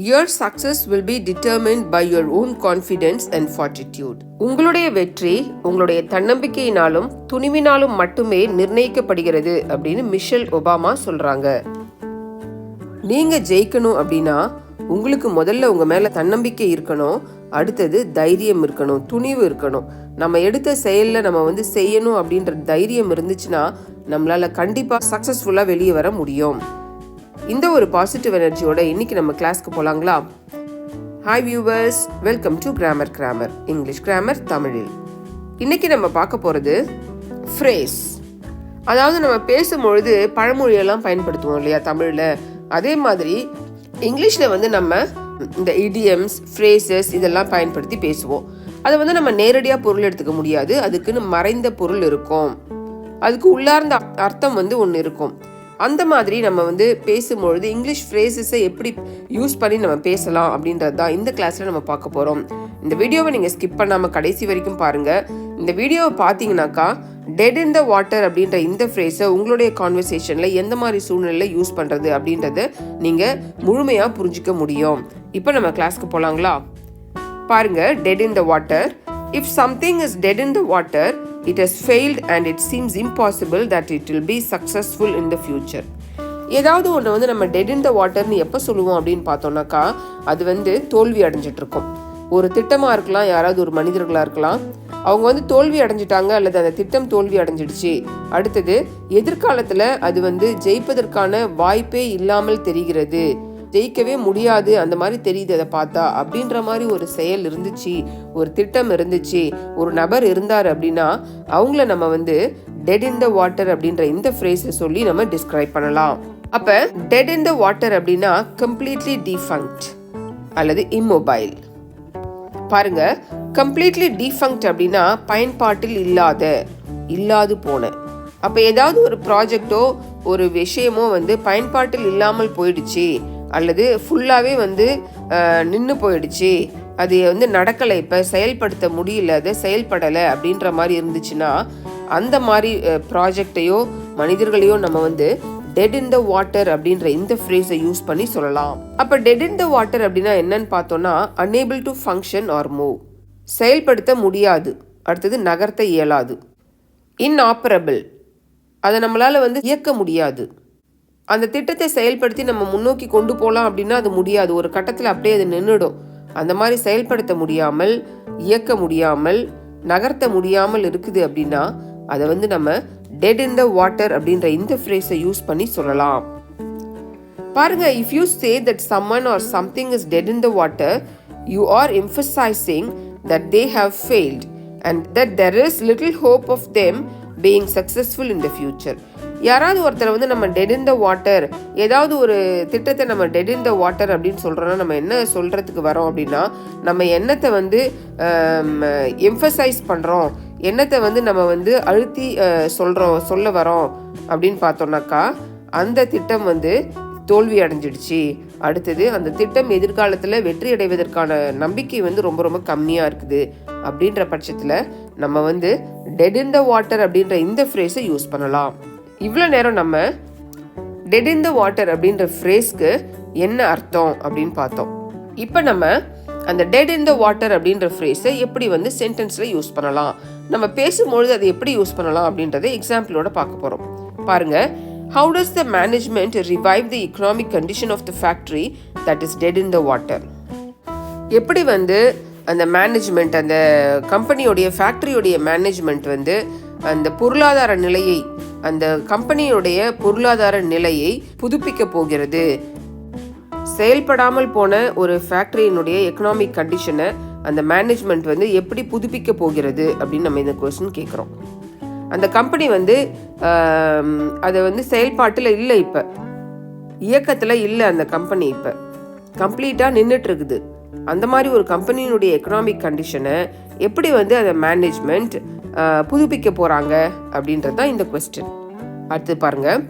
Your success will be determined by your own confidence and fortitude. உங்களுடைய வெற்றி உங்களுடைய தன்னம்பிக்கையினாலும் துணிவினாலும் மட்டுமே நிர்ணயிக்கப்படுகிறது அப்படின்னு மிஷேல் ஒபாமா சொல்றாங்க. நீங்க ஜெயிக்கணும் அப்படின்னா உங்களுக்கு முதல்ல உங்க மேல தன்னம்பிக்கை இருக்கணும், அடுத்தது தைரியம் இருக்கணும், துணிவு இருக்கணும். நம்ம எடுத்த செயல்ல நம்ம செய்யணும் அப்படின்ற தைரியம் இருந்துச்சுன்னா நம்மளால கண்டிப்பா சக்சஸ்ஃபுல்லா வெளியே வர முடியும். இந்த ஒரு பாசிட்டிவ் எனர்ஜியோட இன்னைக்கு நம்ம கிளாஸ்க்கு போலாங்களா? Hi viewers, welcome to grammar English grammar தமிழில். இன்னைக்கு நம்ம பார்க்க போகிறது ஃப்ரேஸ். அதாவது நம்ம பேசும்பொழுது பழமொழியெல்லாம் பயன்படுத்துவோம் இல்லையா தமிழில், அதே மாதிரி இங்கிலீஷில் நம்ம இந்த இடியம்ஸ் ஃப்ரேசஸ் இதெல்லாம் பயன்படுத்தி பேசுவோம். அதை நம்ம நேரடியாக பொருள் எடுத்துக்க முடியாது, அதுக்குன்னு மறைந்த பொருள் இருக்கும், அதுக்கு உள்ளார்ந்த அர்த்தம் ஒன்று இருக்கும். அந்த மாதிரி நம்ம பேசும்பொழுது இங்கிலீஷ் ஃப்ரேசஸை எப்படி யூஸ் பண்ணி நம்ம பேசலாம் அப்படின்றது தான் இந்த கிளாஸில் நம்ம பார்க்க போகிறோம். இந்த வீடியோவை நீங்கள் ஸ்கிப் பண்ணாமல் கடைசி வரைக்கும் பாருங்கள். இந்த வீடியோவை பார்த்தீங்கன்னாக்கா டெட் இன் த வாட்டர் அப்படின்ற இந்த ஃப்ரேஸை உங்களுடைய கான்வர்சேஷனில் எந்த மாதிரி சூழ்நிலையில் யூஸ் பண்ணுறது அப்படின்றத நீங்கள் முழுமையாக புரிஞ்சிக்க முடியும். இப்போ நம்ம கிளாஸ்க்கு போகலாங்களா? பாருங்கள், dead in the water. If something is dead in the water, it has failed and it seems impossible that it will be successful in the future. ஏதாவது ஒன்று நம்ம டெட் இன் த வாட்டர்னு எப்போ சொல்லுவோம் அப்படின்னு பார்த்தோம்னாக்கா அது தோல்வி அடைஞ்சிட்டு இருக்கும். ஒரு திட்டமாக இருக்கலாம், யாராவது ஒரு மனிதர்களாக இருக்கலாம், அவங்க தோல்வி அடைஞ்சிட்டாங்க அல்லது அந்த திட்டம் தோல்வி அடைஞ்சிடுச்சு. அடுத்தது எதிர்காலத்தில் அது ஜெயிப்பதற்கான வாய்ப்பே இல்லாமல் தெரிகிறது, ஜெயிக்கவே முடியாது அந்த மாதிரி தெரியுது அதை பார்த்தா அப்படின்ற மாதிரி ஒரு செயல் இருந்துச்சு, ஒரு திட்டம் இருந்துச்சு, ஒரு நபர் இருந்தார் அப்படின்னா அவங்கள நம்ம டெட் இன் த வாட்டர் அப்படின்ற இந்த ஃப்ரேஸை சொல்லி நம்ம டிஸ்கிரைப் பண்ணலாம். அப்போ டெட் இன் த வாட்டர் அப்படின்னா கம்ப்ளீட்லி டிஃபங்க்ட் அல்லது இம்மொபைல். பாருங்க, கம்ப்ளீட்லி டிஃபங்க்ட் அப்படின்னா பயன்பாட்டில் இல்லாது போன. அப்போ ஏதாவது ஒரு ப்ராஜெக்டோ ஒரு விஷயமோ பயன்பாட்டில் இல்லாமல் போயிடுச்சு அல்லது ஃபுல்லாகவே நின்று போயிடுச்சு, அது நடக்கலை, இப்போ செயல்படுத்த முடியல, அது செயல்படலை அப்படின்ற மாதிரி இருந்துச்சுன்னா அந்த மாதிரி ப்ராஜெக்டையோ மனிதர்களையோ நம்ம டெட் இன் த வாட்டர் அப்படின்ற இந்த ஃப்ரேஸை யூஸ் பண்ணி சொல்லலாம். அப்போ டெட் இன் த வாட்டர் அப்படின்னா என்னன்னு பார்த்தோன்னா unable to function or move, செயல்படுத்த முடியாது, அடுத்தது நகர்த்த இயலாது. இன்ஆப்பரபிள், அதை நம்மளால் இயக்க முடியாது, அந்த திட்டத்தை செயல்படுத்தி நம்ம முன்னோக்கி கொண்டு போகலாம் அப்படின்னா அது முடியாது, ஒரு கட்டத்தில் அப்படியே அது நின்றுடும். அந்த மாதிரி செயல்படுத்த முடியாமல், இயக்க முடியாமல், நகர்த்த முடியாமல் இருக்குது அப்படின்னா அதை நம்ம டெட் இன் த வாட்டர் அப்படின்ற இந்த ஃப்ரேஸை யூஸ் பண்ணி சொல்லலாம். பாருங்க, if you say that someone or something is dead in the water, you are emphasizing that they have failed and that there is little hope of them being successful in the future. யாராவது ஒருத்தர் நம்ம dead in the water, ஏதாவது ஒரு திட்டத்தை நம்ம dead in the water அப்படின்னு சொல்கிறோன்னா நம்ம என்ன சொல்கிறதுக்கு வரோம் அப்படின்னா நம்ம எண்ணத்தை எம்ஃபசைஸ் பண்ணுறோம், எண்ணத்தை நம்ம அழுத்தி சொல்ல வரோம் அப்படின்னு பார்த்தோம்னாக்கா அந்த திட்டம் தோல்வி அடைஞ்சிடுச்சு, அடுத்தது அந்த திட்டம் எதிர்காலத்தில் வெற்றி அடைவதற்கான நம்பிக்கை ரொம்ப ரொம்ப கம்மியாக இருக்குது அப்படின்ற பட்சத்தில் நம்ம டெட் இன் த வாட்டர் அப்படின்ற இந்த ஃப்ரேஸை யூஸ் பண்ணலாம். இவ்வளோ நேரம் நம்ம டெட் இன் த வாட்டர் அப்படின்ற ஃப்ரேஸ்க்கு என்ன அர்த்தம் அப்படின்னு பார்த்தோம். இப்போ நம்ம அந்த டெட் இன் த வாட்டர் அப்படின்ற ஃப்ரேஸை எப்படி சென்டென்ஸில் யூஸ் பண்ணலாம், நம்ம பேசும்பொழுது அதை எப்படி யூஸ் பண்ணலாம் அப்படின்றத எக்ஸாம்பிளோட பார்க்க போகிறோம். பாருங்கள், how does the management revive the economic condition of the factory that is dead in the water? எப்படி அந்த மேனேஜ்மெண்ட், அந்த கம்பெனியோடைய ஃபேக்ட்ரியோடைய மேனேஜ்மெண்ட் அந்த பொருளாதார நிலையை, அந்த கம்பெனியோடைய பொருளாதார நிலையை புதுப்பிக்க போகிறது. செயல்படாமல் போன ஒரு ஃபேக்டரியினுடைய எக்கனாமிக் கண்டிஷனை அந்த மேனேஜ்மெண்ட் எப்படி புதுப்பிக்க போகிறது அப்படின்னு நம்ம இந்த கொஸ்டின் கேட்குறோம். அந்த கம்பெனி அதை செயல்பாட்டில் இல்லை, இப்போ இயக்கத்தில் இல்லை, அந்த கம்பெனி இப்போ கம்ப்ளீட்டாக நின்றுட்டு இருக்குது. அந்த மாதிரி ஒரு கம்பெனியினுடைய எக்கனாமிக் கண்டிஷனை எப்படி அந்த மேனேஜ்மெண்ட் புதுப்பிக்க போகிறாங்க அப்படின்றது தான் இந்த கொஸ்டின். அடுத்து பாருங்கள்,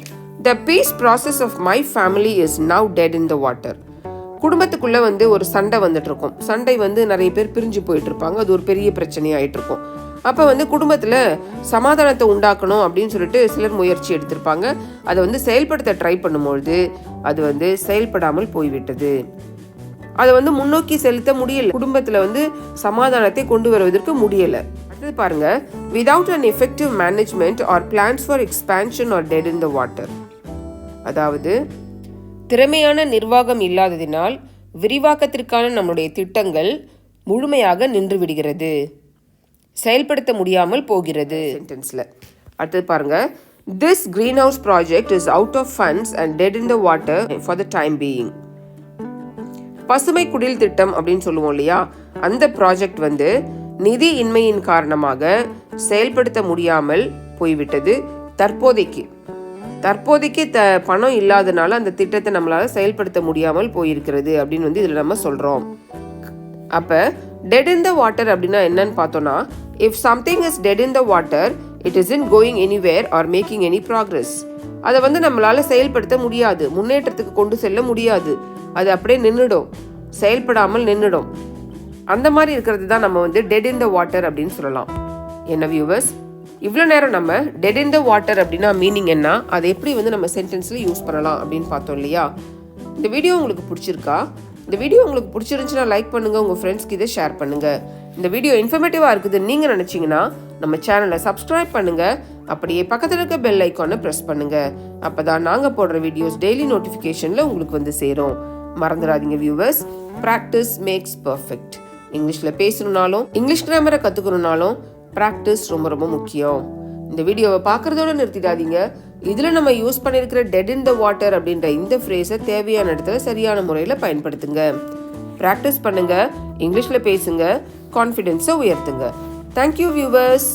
the peace process of my family is now dead in the water. குடும்பத்துக்குள்ளே ஒரு சண்டை வந்துட்டுருக்கும், சண்டை நிறைய பேர் பிரிஞ்சு போயிட்டுருப்பாங்க, அது ஒரு பெரிய பிரச்சனையாகிட்டு இருக்கும். அப்போ குடும்பத்தில் சமாதானத்தை உண்டாக்கணும் அப்படின்னு சொல்லிட்டு சிலர் முயற்சி எடுத்திருப்பாங்க. அதை செயல்படுத்த ட்ரை பண்ணும்பொழுது அது செயல்படாமல் போய்விட்டது. அதை வந்து முன்னோக்கி செலுத்த முடியல, குடும்பத்தில் வந்து சமாதானத்தை கொண்டு வருவதற்கு முடியலை. அடுத்தது பாருங்க, without an effective management or plans for expansion are dead in the water. அதாவது திறமையான நிர்வாகம் இல்லாததினால் விரிவாக்கத்திற்கான நம்முடைய திட்டங்கள் முழுமையாக நின்று விடுகிறது, செயல்படுத்த முடியாமல் போகிறது. சென்டென்ஸ்ல அடுத்தது பாருங்க, this greenhouse project is out of funds and dead in the water for the time being. பசுமை குடில் திட்டம் அப்படின்னு சொல்லுவோம் இல்லையா, அந்த ப்ராஜெக்ட் வந்து நிதி இன்மையின் காரணமாக செயல்படுத்த முடியாமல் போய்விட்டது. தற்போதைக்கு பணம் இல்லாதனால அந்த திட்டத்தை நம்மளால செயல்படுத்த முடியாமல் போயிருக்கிறது அப்படின்னு வந்து இதில் நம்ம சொல்கிறோம். அப்போ டெட் இன் த வாட்டர் அப்படின்னா என்னன்னு பார்த்தோன்னா, if something is dead in the water it isn't going anywhere or making any progress. அதை வந்து நம்மளால செயல்படுத்த முடியாது, முன்னேற்றத்துக்கு கொண்டு செல்ல முடியாது, அது அப்படியே நின்றுடும், செயல்படாமல் நின்றுடும். அந்த மாதிரி இருக்கிறது தான் நம்ம வந்து டெட் இன் த வாட்டர் அப்படின்னு சொல்லலாம். என்ன வியூவர்ஸ், இவ்வளோ நேரம் நம்ம டெட் இன் த வாட்டர் அப்படின்னா மீனிங் என்ன, அதை எப்படி வந்து நம்ம சென்டென்ஸில் யூஸ் பண்ணலாம் அப்படின்னு பார்த்தோம் இல்லையா. இந்த வீடியோ உங்களுக்கு பிடிச்சிருக்கா? இந்த வீடியோ உங்களுக்கு பிடிச்சிருந்துச்சுன்னா லைக் பண்ணுங்கள், உங்கள் ஃப்ரெண்ட்ஸ்க்கு இதை ஷேர் பண்ணுங்கள். இந்த வீடியோ இன்ஃபர்மேட்டிவாக இருக்குதுன்னு நீங்கள் நினச்சிங்கன்னா நம்ம சேனலை சப்ஸ்கிரைப் பண்ணுங்கள், அப்படியே பக்கத்தில் இருக்க பெல் ஐக்கானை ப்ரெஸ் பண்ணுங்கள். அப்போ தான் நாங்கள் போடுற வீடியோஸ் டெய்லி நோட்டிஃபிகேஷனில் உங்களுக்கு வந்து சேரும். மறந்துடாதீங்க வியூவர்ஸ், ப்ராக்டிஸ் மேக்ஸ் பர்ஃபெக்ட். இங்கிலீஷில் பேசணுன்னாலும் இங்கிலீஷ் கிராமரை கற்றுக்கணுன்னாலும் ப்ராக்டிஸ் ரொம்ப ரொம்ப முக்கியம். இந்த வீடியோவை பார்க்குறதோடு நிறுத்திடாதீங்க. இதில் நம்ம யூஸ் பண்ணியிருக்கிற டெட் இன் த வாட்டர் அப்படின்ற இந்த ஃப்ரேஸை தேவையான இடத்துல சரியான முறையில் பயன்படுத்துங்க. ப்ராக்டிஸ் பண்ணுங்கள், இங்கிலீஷில் பேசுங்க, கான்ஃபிடென்ஸை உயர்த்துங்க. Thank you viewers.